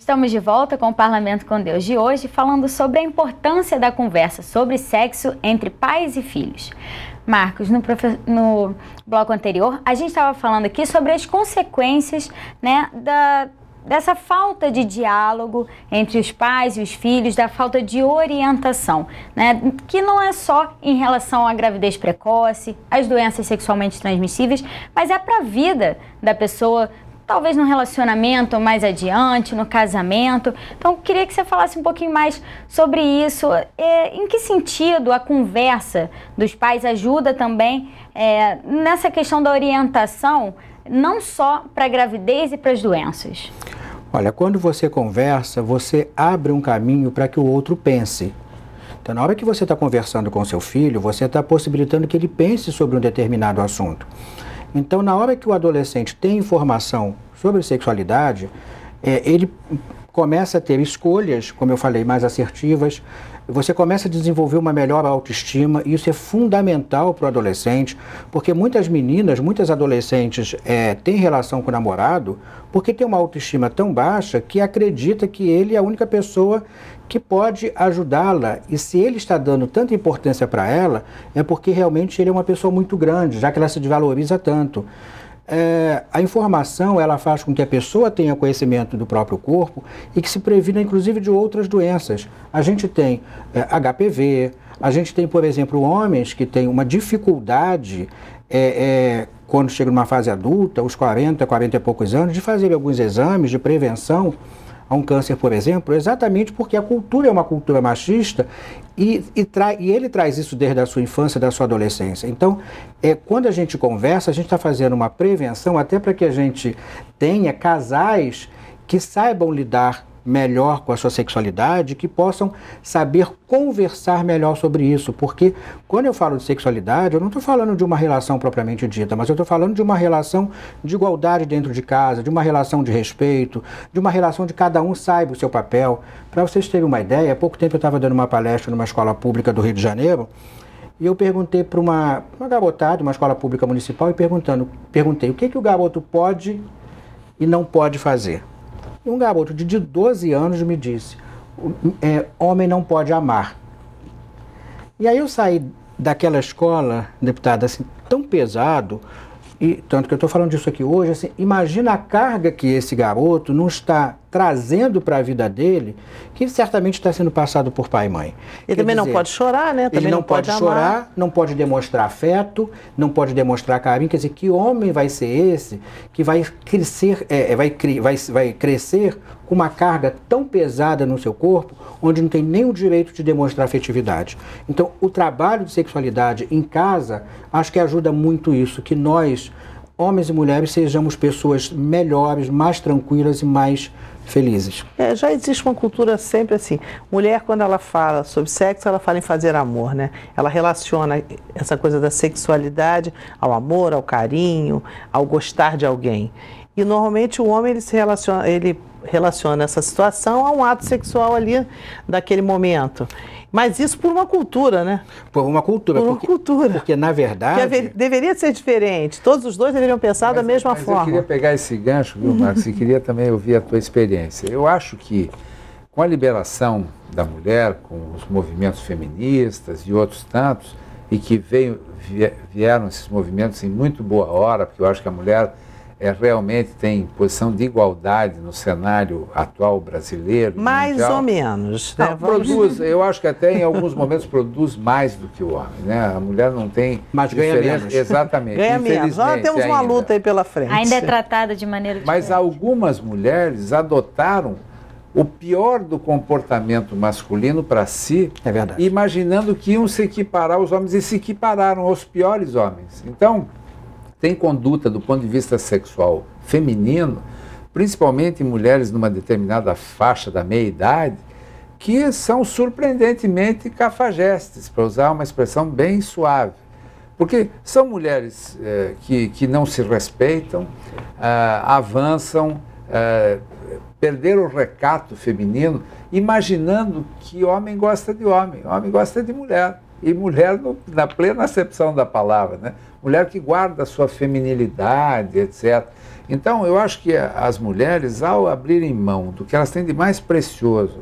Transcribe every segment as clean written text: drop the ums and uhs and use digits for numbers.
Estamos de volta com o Parlamento com Deus de hoje, falando sobre a importância da conversa sobre sexo entre pais e filhos. Marcos, no bloco anterior, a gente estava falando aqui sobre as consequências, né, dessa falta de diálogo entre os pais e os filhos, da falta de orientação, né, que não é só em relação à gravidez precoce, às doenças sexualmente transmissíveis, mas é para a vida da pessoa, talvez no relacionamento mais adiante, no casamento. Então, eu queria que você falasse um pouquinho mais sobre isso. Em que sentido a conversa dos pais ajuda também nessa questão da orientação, não só para a gravidez e para as doenças? Olha, quando você conversa, você abre um caminho para que o outro pense. Então, na hora que você está conversando com seu filho, você está possibilitando que ele pense sobre um determinado assunto. Então, na hora que o adolescente tem informação sobre sexualidade, ele começa a ter escolhas, como eu falei, mais assertivas. Você começa a desenvolver uma melhor autoestima, e isso é fundamental para o adolescente, porque muitas meninas, muitas adolescentes têm relação com o namorado porque tem uma autoestima tão baixa que acredita que ele é a única pessoa que pode ajudá-la, e se ele está dando tanta importância para ela, é porque realmente ele é uma pessoa muito grande, já que ela se desvaloriza tanto. A informação, ela faz com que a pessoa tenha conhecimento do próprio corpo e que se previna, inclusive, de outras doenças. A gente tem HPV, a gente tem, por exemplo, homens que têm uma dificuldade, quando chegam numa fase adulta, os 40 e poucos anos, de fazer alguns exames de prevenção a um câncer, por exemplo, exatamente porque a cultura é uma cultura machista e ele traz isso desde a sua infância, da sua adolescência. Então, quando a gente conversa, a gente está fazendo uma prevenção até para que a gente tenha casais que saibam lidar melhor com a sua sexualidade, que possam saber conversar melhor sobre isso, porque quando eu falo de sexualidade, eu não estou falando de uma relação propriamente dita, mas eu estou falando de uma relação de igualdade dentro de casa, de uma relação de respeito, de uma relação de cada um saiba o seu papel. Para vocês terem uma ideia, há pouco tempo eu estava dando uma palestra numa escola pública do Rio de Janeiro, e eu perguntei para uma garotada, uma escola pública municipal, e perguntei o que o garoto pode e não pode fazer. E um garoto de 12 anos me disse, homem não pode amar. E aí eu saí daquela escola, deputada, assim, tão pesado, e tanto que eu estou falando disso aqui hoje, assim, imagina a carga que esse garoto não está trazendo para a vida dele, que certamente está sendo passado por pai e mãe. Ele também não pode chorar, né? Também ele não pode chorar, não pode demonstrar afeto, não pode demonstrar carinho. Quer dizer, que homem vai ser esse que vai crescer, vai crescer com uma carga tão pesada no seu corpo, onde não tem nem o direito de demonstrar afetividade? Então, o trabalho de sexualidade em casa, acho que ajuda muito isso, que nós, homens e mulheres, sejamos pessoas melhores, mais tranquilas e mais felizes. Já existe uma cultura sempre assim, mulher, quando ela fala sobre sexo, ela fala em fazer amor, né? Ela relaciona essa coisa da sexualidade ao amor, ao carinho, ao gostar de alguém. E normalmente o homem ele relaciona essa situação a um ato sexual ali daquele momento. Mas isso por uma cultura, né? Por uma cultura. Por uma cultura. Porque, na verdade... deveria ser diferente. Todos os dois deveriam pensar da mesma forma. Eu queria pegar esse gancho, viu, Marcos? E queria também ouvir a tua experiência. Eu acho que, com a liberação da mulher, com os movimentos feministas e outros tantos, e que vieram esses movimentos em muito boa hora, porque eu acho que a mulher realmente tem posição de igualdade no cenário atual brasileiro. Mais mundial. ou menos. Né? Produz, eu acho que até em alguns momentos produz mais do que o homem, né? A mulher não tem mas ganha menos. Exatamente. Ganha menos. Nós temos uma luta aí pela frente. Ainda é tratada de maneira diferente. Mas algumas mulheres adotaram o pior do comportamento masculino para si, é verdade, imaginando que iam se equiparar aos homens, e se equipararam aos piores homens. Então, tem conduta do ponto de vista sexual feminino, principalmente em mulheres numa determinada faixa da meia-idade, que são surpreendentemente cafajestes, para usar uma expressão bem suave. Porque são mulheres que não se respeitam, avançam, perderam o recato feminino, imaginando que homem gosta de homem gosta de mulher. e mulher na plena acepção da palavra, né? Mulher que guarda a sua feminilidade, etc. Então, eu acho que as mulheres, ao abrirem mão do que elas têm de mais precioso,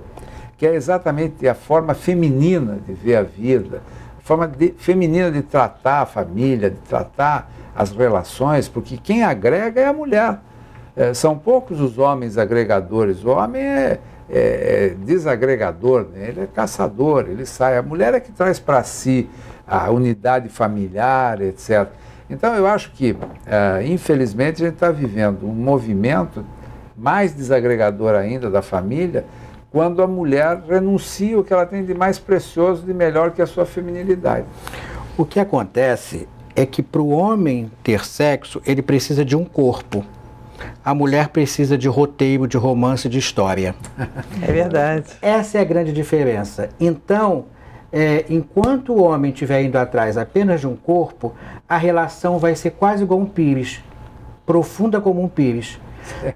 que é exatamente a forma feminina de ver a vida, a forma feminina de tratar a família, de tratar as relações, porque quem agrega é a mulher. São poucos os homens agregadores. O homem é desagregador, né? Ele é caçador, ele sai. A mulher é que traz para si a unidade familiar, etc. Então, eu acho que, infelizmente, a gente está vivendo um movimento mais desagregador ainda da família, quando a mulher renuncia o que ela tem de mais precioso, de melhor, que a sua feminilidade. O que acontece é que para o homem ter sexo, ele precisa de um corpo. A mulher precisa de roteiro, de romance, de história. É verdade. Essa é a grande diferença. Então, enquanto o homem estiver indo atrás apenas de um corpo, a relação vai ser quase igual um pires, profunda como um pires.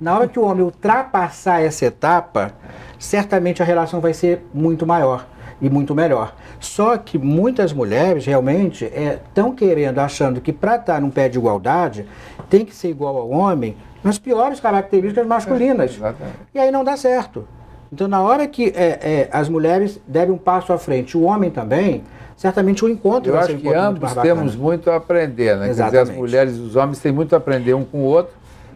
Na hora que o homem ultrapassar essa etapa, certamente a relação vai ser muito maior e muito melhor. Só que muitas mulheres realmente estão querendo, achando que para estar num pé de igualdade, tem que ser igual ao homem nas piores características masculinas. E aí não dá certo. Então, na hora que as mulheres devem um passo à frente, o homem também, certamente o encontro vai ser um encontro. Eu acho que ambos temos muito a aprender, né? Quer dizer, as mulheres e os homens têm muito a aprender um com o outro.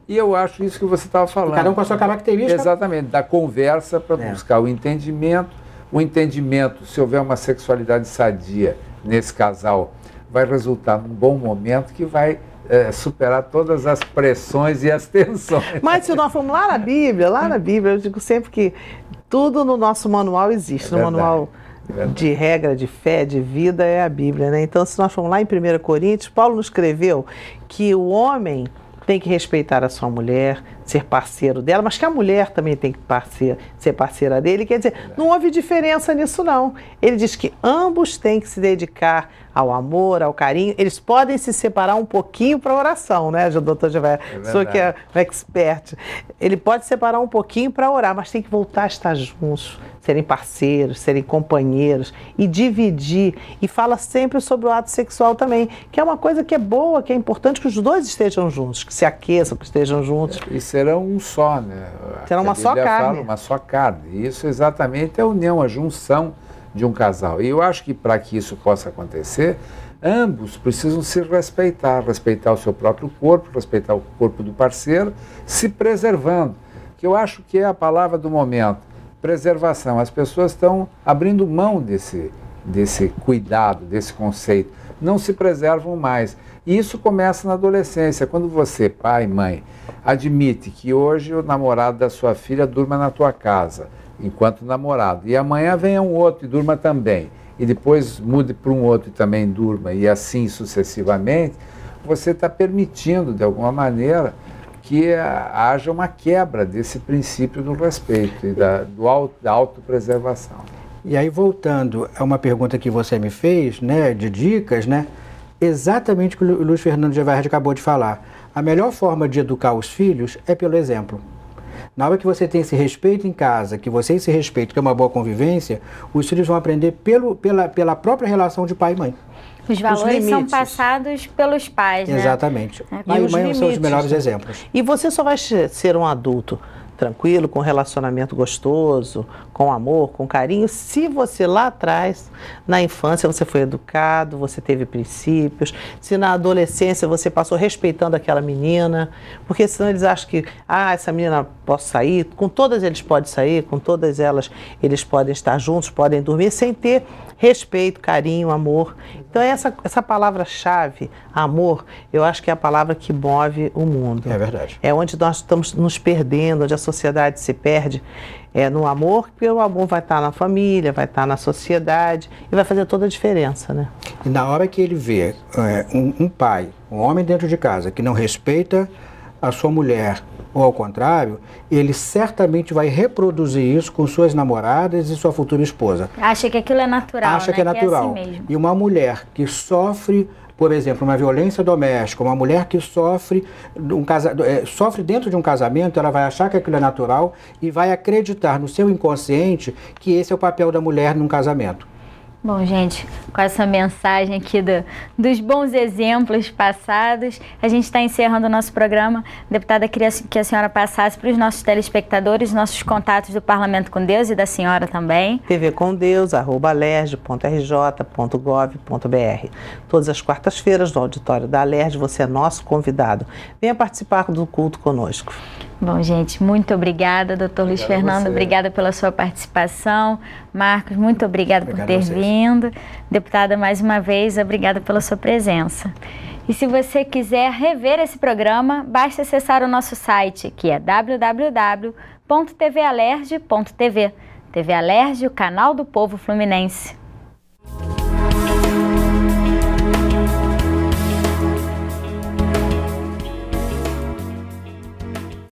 E eu acho isso que você estava falando. Cada um com a sua característica. Exatamente, da conversa para buscar o entendimento. O entendimento, se houver uma sexualidade sadia nesse casal, vai resultar num bom momento que vai superar todas as pressões e as tensões. Mas se nós formos lá na Bíblia, eu digo sempre que tudo no nosso manual existe. No manual de regra, de fé, de vida é a Bíblia, né? Então, se nós formos lá em 1 Coríntios, Paulo nos escreveu que o homem tem que respeitar a sua mulher, ser parceiro dela, mas que a mulher também tem que ser parceira dele. Quer dizer, não houve diferença nisso, não. Ele diz que ambos têm que se dedicar ao amor, ao carinho. Eles podem se separar um pouquinho para a oração, né, doutor Gevair? Sou que é um expert. Ele pode separar um pouquinho para orar, mas tem que voltar a estar juntos, serem parceiros, serem companheiros e dividir. E fala sempre sobre o ato sexual também, que é uma coisa que é boa, que é importante que os dois estejam juntos, que se aqueçam, que estejam juntos. E serão um só, né? Serão uma só carne. Fala, uma só carne. E isso exatamente é a união, a junção de um casal. E eu acho que para que isso possa acontecer, ambos precisam se respeitar o seu próprio corpo, respeitar o corpo do parceiro, se preservando, que eu acho que é a palavra do momento, preservação. As pessoas estão abrindo mão desse cuidado, desse conceito, não se preservam mais. E isso começa na adolescência, quando você, pai, mãe, admite que hoje o namorado da sua filha durma na tua casa, enquanto namorado, e amanhã venha um outro e durma também, e depois mude para um outro e também durma, e assim sucessivamente, você está permitindo, de alguma maneira, que haja uma quebra desse princípio do respeito e da autopreservação. E aí, voltando a uma pergunta que você me fez, né, de dicas, né, exatamente o que o Luiz Fernando Gevair acabou de falar. A melhor forma de educar os filhos é pelo exemplo. Na hora que você tem esse respeito em casa, que vocês se respeitam, que é uma boa convivência, os filhos vão aprender pela própria relação de pai e mãe. Os valores são passados pelos pais, né? Exatamente. Pai e mãe são os melhores exemplos. E você só vai ser um adulto tranquilo, com relacionamento gostoso, com amor, com carinho, se você lá atrás, na infância, você foi educado, você teve princípios, se na adolescência você passou respeitando aquela menina, porque senão eles acham que, essa menina pode sair, com todas eles pode sair, com todas elas eles podem estar juntos, podem dormir, sem ter respeito, carinho, amor. Então essa palavra-chave, amor, eu acho que é a palavra que move o mundo. É verdade. É onde nós estamos nos perdendo, onde a sociedade se perde, no amor, porque o amor vai estar na família, vai estar na sociedade e vai fazer toda a diferença, né? E na hora que ele vê um pai, um homem dentro de casa, que não respeita a sua mulher, ou ao contrário, ele certamente vai reproduzir isso com suas namoradas e sua futura esposa. Acha que aquilo é natural, Acha que é natural. Que é assim mesmo. E uma mulher que sofre, por exemplo, uma violência doméstica, uma mulher que sofre dentro de um casamento, ela vai achar que aquilo é natural e vai acreditar no seu inconsciente que esse é o papel da mulher num casamento. Bom, gente, com essa mensagem aqui dos bons exemplos passados, a gente está encerrando o nosso programa. Deputada, queria que a senhora passasse para os nossos telespectadores, nossos contatos do Parlamento com Deus e da senhora também. tvcomdeus@alerj.gov.br. Todas as quartas-feiras no auditório da Alerj, você é nosso convidado. Venha participar do culto conosco. Bom, gente, muito obrigada, doutor Luiz Fernando, obrigada pela sua participação. Marcos, muito obrigada por ter vindo. Deputada, mais uma vez, obrigada pela sua presença. E se você quiser rever esse programa, basta acessar o nosso site, que é www.tvalerj.tv. TV Alerj, o canal do povo fluminense.